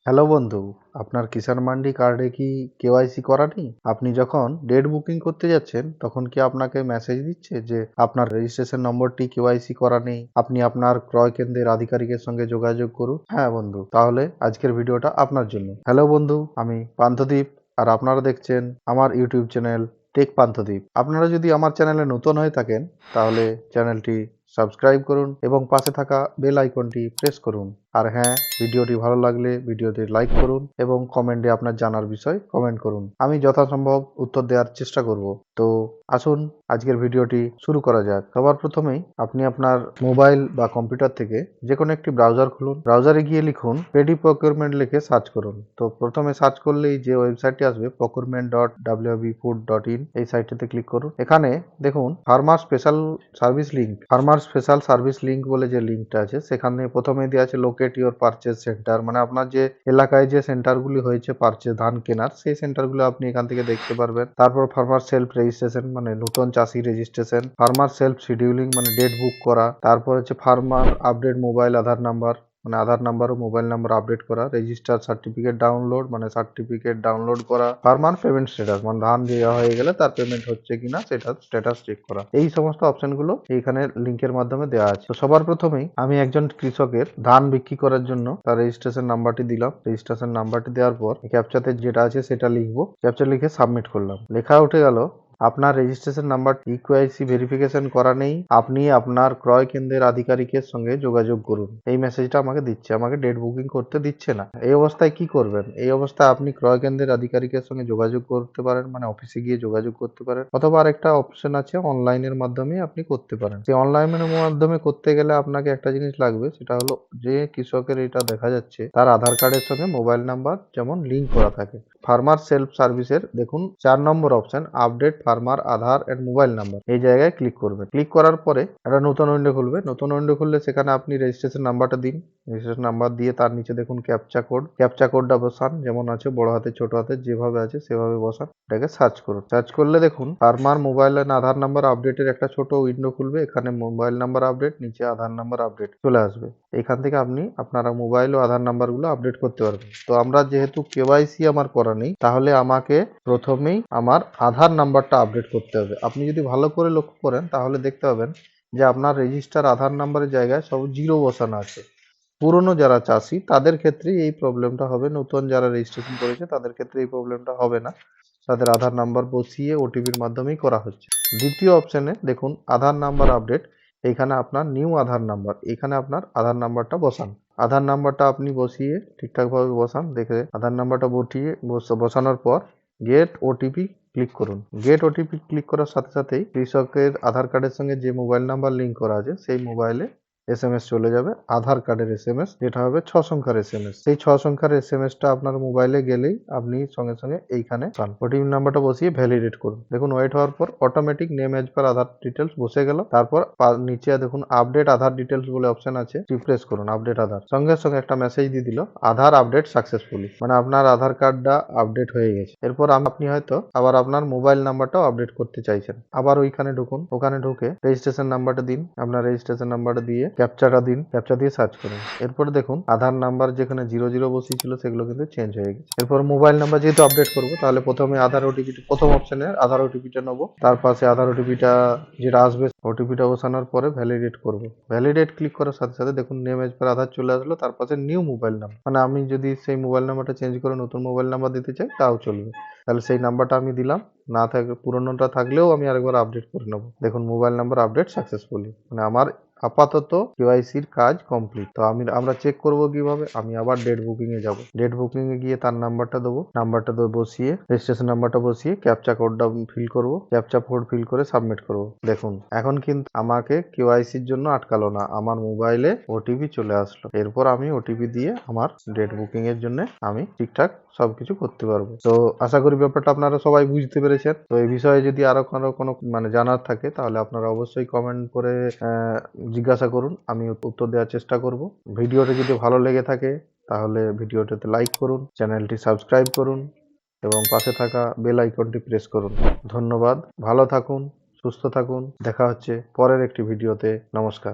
Hello বন্ধু, আপনার কিষাণ মান্ডি কার্ডে কি কেওয়াইসি করা নেই? আপনি যখন ডেট বুকিং করতে যাচ্ছেন তখন কি আপনাকে মেসেজ দিচ্ছে যে আপনার রেজিস্ট্রেশন নম্বরটি কেওয়াইসি করা নেই, আপনি আপনার ক্রয় কেন্দ্রের আধিকারিকের সঙ্গে যোগাযোগ করুন? হ্যাঁ বন্ধু, তাহলে আজকের ভিডিওটা আপনার জন্য। হ্যালো বন্ধু, আমি পান্থদীপ, আর আপনারা দেখছেন আমার ইউটিউব চ্যানেল টেক পান্থদীপ। আপনারা যদি আমার চ্যানেলে নতুন হয়ে থাকেন তাহলে চ্যানেলটি সাবস্ক্রাইব করুন এবং পাশে থাকা বেল আইকনটি প্রেস করুন। আর হ্যাঁ, ভিডিওটি ভালো লাগলে ভিডিওটি লাইক করুন এবং কমেন্টে আপনার জানার বিষয় কমেন্ট করুন। আমি যথাসম্ভব উত্তর দেওয়ার চেষ্টা করব। তো আসুন আজকের ভিডিওটি শুরু করা যাক। সবার প্রথমেই আপনি আপনার মোবাইল বা কম্পিউটার থেকে যে কোনো একটি ব্রাউজার খুলুন। ব্রাউজারে গিয়ে লিখুন পেডি প্রকিউরমেন্ট লিখে সার্চ করুন। তো প্রথমে সার্চ করলেই যে ওয়েবসাইটটি আসবে procurement.wbfood.in, এই সাইটটিতে ক্লিক করুন। এখানে দেখুন ফার্মার স্পেশাল সার্ভিস লিঙ্ক বলে যে লিঙ্কটা আছে, সেখানে প্রথমে দেওয়া আছে লোকেট ইওর পারচেজ সেন্টার, মানে আপনার যে এলাকায় যে সেন্টারগুলি হয়েছে পারচেজ ধান কেনার, সেই সেন্টারগুলো আপনি এখান থেকে দেখতে পারবেন। তারপর ফার্মার সেলফ রেজিস্ট্রেশন মানে নতুন চাষি রেজিস্ট্রেশন, ফার্মার সেলফ শিডিউলিং মানে ডেট বুক করা, তারপর হচ্ছে ফার্মার আপডেট মোবাইল আধার নাম্বার মানে আধার নাম্বার ও মোবাইল নাম্বার আপডেট করা, রেজিস্টার সার্টিফিকেট ডাউনলোড মানে সার্টিফিকেট ডাউনলোড করা, ফার্মার পেমেন্ট স্ট্যাটাস মানে ধান দেওয়া হয়ে গেলে তার পেমেন্ট হচ্ছে কিনা সেটা স্ট্যাটাস চেক করা। এই সমস্ত অপশনগুলো এইখানে লিঙ্কের মাধ্যমে দেওয়া আছে। তো সবার প্রথমেই আমি একজন কৃষকের ধান বিক্রি করার জন্য তার রেজিস্ট্রেশন নাম্বারটি দিলাম। রেজিস্ট্রেশন নাম্বারটি দেওয়ার পর ক্যাপচাতে যেটা আছে সেটা লিখবো, ক্যাপচা লিখে সাবমিট করলাম। লেখা উঠে গেল আপনার রেজিস্ট্রেশন নাম্বার ইকুআইসি ভেরিফিকেশন করা নেই, আপনি আপনার ক্রয় কেন্দ্রের আধিকারিকের সঙ্গে যোগাযোগ করুন। এই মেসেজটা আমাকে দিচ্ছে, আমাকে ডেট বুকিং করতে দিচ্ছে না। এই অবস্থায় কি করবেন? এই অবস্থায় আপনি ক্রয় কেন্দ্রের আধিকারিকের সঙ্গে যোগাযোগ করতে পারেন, মানে অফিসে গিয়ে যোগাযোগ করতে পারেন, অথবা আরেকটা অপশন আছে অনলাইনের মাধ্যমে আপনি করতে পারেন। সেই অনলাইনের মাধ্যমে করতে গেলে আপনাকে একটা জিনিস লাগবে, সেটা হলো যে কৃষকের এটা দেখা যাচ্ছে তার আধার কার্ডের সঙ্গে মোবাইল নাম্বার যেমন লিঙ্ক করা থাকে। ফার্মার সেলফ সার্ভিসের দেখুন 4 number option update farmer Aadhaar and mobile number, এই জায়গায় ক্লিক করবেন। ক্লিক করার পরে একটা নতুন উইন্ডো খুলবে। নতুন উইন্ডো খুললে সেখানে আপনি রেজিস্ট্রেশন নাম্বারটা দিন। রেজিস্ট্রেশন নাম্বার দিয়ে তার নিচে দেখুন ক্যাপচা কোডটা বসান, যেমন আছে বড় হাতে ছোট হাতে যেভাবে আছে সেভাবে বসান। এটাকে সার্চ করুন। সার্চ করলে দেখুন farmer mobile and Aadhaar number আপডেটের একটা ছোট উইন্ডো খুলবে। এখানে মোবাইল নাম্বার আপডেট, নিচে আধার নাম্বার আপডেট চলে আসবে। এখান থেকে আপনি আপনারা মোবাইল ও আধার নাম্বারগুলো আপডেট করতে পারবেন। তো আমরা যেহেতু কেওয়াইসি আমার করা নেই, তাহলে আমাকে প্রথমেই আমার আধার নাম্বারটা আপডেট করতে হবে। আপনি যদি ভালো করে লক্ষ্য করেন তাহলে দেখতে পাবেন যে আপনার রেজিস্টার আধার নাম্বারের জায়গায় সব জিরো বসানো আছে। পুরনো যারা চাষি তাদের ক্ষেত্রে এই প্রবলেমটা হবে, নতুন যারা রেজিস্ট্রেশন করেছে তাদের ক্ষেত্রে এই প্রবলেমটা হবে না। তাদের আধার নাম্বার বসিয়ে ওটিপির মাধ্যমেই করা হচ্ছে। দ্বিতীয় অপশনে দেখুন আধার নাম্বার আপডেট, এইখানে আপনার নিউ আধার নাম্বার, এখানে আপনার আধার নাম্বারটা বসান। আধার নাম্বারটা আপনি বসিয়ে ঠিকঠাকভাবে বসান। দেখে আধার নাম্বারটা বসানোর পর গেট ওটিপি ক্লিক করুন। গেট ওটিপি ক্লিক করার সাথে সাথেই কৃষকের আধার কার্ডের সঙ্গে যে মোবাইল নাম্বার লিঙ্ক করা আছে সেই মোবাইলে এসএমএস চলে যাবে, আধার কার্ডের এসএমএস, যেটা হবে 6 সংখ্যার এসএমএস। সেই 6 সংখ্যার এসএমএসটা আপনার মোবাইলে গেলেই আপনি সঙ্গে সঙ্গে এইখানে পান। ওটিপি নাম্বারটা বসিয়ে ভ্যালিডেট করুন। দেখুন ওয়েট হওয়ার পর অটোমেটিক নেম এজ পার আধার ডিটেলস বসে গেল। তারপর নিচে দেখুন আপডেট আধার ডিটেলস বলে অপশন আছে, রিফ্রেশ করুন আপডেট আধার। সঙ্গে সঙ্গে একটা মেসেজ দিয়ে দিল আধার আপডেট সাকসেসফুলি, মানে আপনার আধার কার্ডটা আপডেট হয়ে গেছে। এরপর আপনি হয়তো আবার আপনার মোবাইল নাম্বারটাও আপডেট করতে চাইছেন, আবার ওইখানে ঢুকুন। ওখানে ঢুকে রেজিস্ট্রেশন নাম্বারটা দিন, আপনার রেজিস্ট্রেশন নাম্বারটা দিয়ে ক্যাপচাটা দিন, ক্যাপচা দিয়ে সার্চ করুন। এরপর দেখুন আধার নাম্বার যেখানে 00 বসিয়েছিল সেগুলো কিন্তু চেঞ্জ হয়ে গেছে। এরপর মোবাইল নাম্বার যেহেতু আপডেট করবো, তাহলে প্রথমে আধার ওটিপি, প্রথম অপশনে আধার ওটিপিটা নেবো, তার পাশে আধার ওটিপিটা যেটা আসবে ওটিপিটা বসানোর পরে ভ্যালিডেট করবো। ভ্যালিডেট ক্লিক করার সাথে সাথে দেখুন নেম এজ পার আধার চলে আসলো, তার পাশে নিউ মোবাইল নাম্বার, মানে আমি যদি সেই মোবাইল নাম্বারটা চেঞ্জ করে নতুন মোবাইল নাম্বার দিতে চাই তাও চলবে। তাহলে সেই নাম্বারটা আমি দিলাম, না থাকলে পুরোনোটা থাকলেও আমি আরেকবার আপডেট করে নেবো। দেখুন মোবাইল নাম্বার আপডেট সাকসেসফুলি, মানে আমার আপাতত কেওয়াইসির কাজ কমপ্লিট। তো আমরা চেক করব কিভাবে? আমি আবার ডেট বুকিং এ যাব। ডেট বুকিং এ গিয়ে তার নাম্বারটা দেবো, নাম্বারটা বসিয়ে রেজিস্ট্রেশন নাম্বারটা বসিয়ে ক্যাপচা কোডটা ফিল করব, ক্যাপচা কোড ফিল করে সাবমিট করব। দেখুন এখন কিন্তু আমাকে কেওয়াইসির জন্য আটকালো না, আমার মোবাইলে ওটিপি চলে আসলো। এরপর আমি ওটিপি দিয়ে আমার ডেট বুকিং এর জন্য আমি ঠিকঠাক সবকিছু করতে পারবো। তো আশা করি ব্যাপারটা আপনারা সবাই বুঝতে পেরেছেন। তো এই বিষয়ে যদি আরো কোনো মানে জানার থাকে তাহলে আপনারা অবশ্যই কমেন্ট করে জিজ্ঞাসা করুন, আমি উত্তর দেওয়ার চেষ্টা করব। ভিডিওটা যদি ভালো লেগে থাকে তাহলে ভিডিওটাতে লাইক করুন, চ্যানেলটি সাবস্ক্রাইব করুন এবং পাশে থাকা বেল আইকনটি প্রেস করুন। ধন্যবাদ, ভালো থাকুন, সুস্থ থাকুন, দেখা হচ্ছে পরের একটি ভিডিওতে। নমস্কার।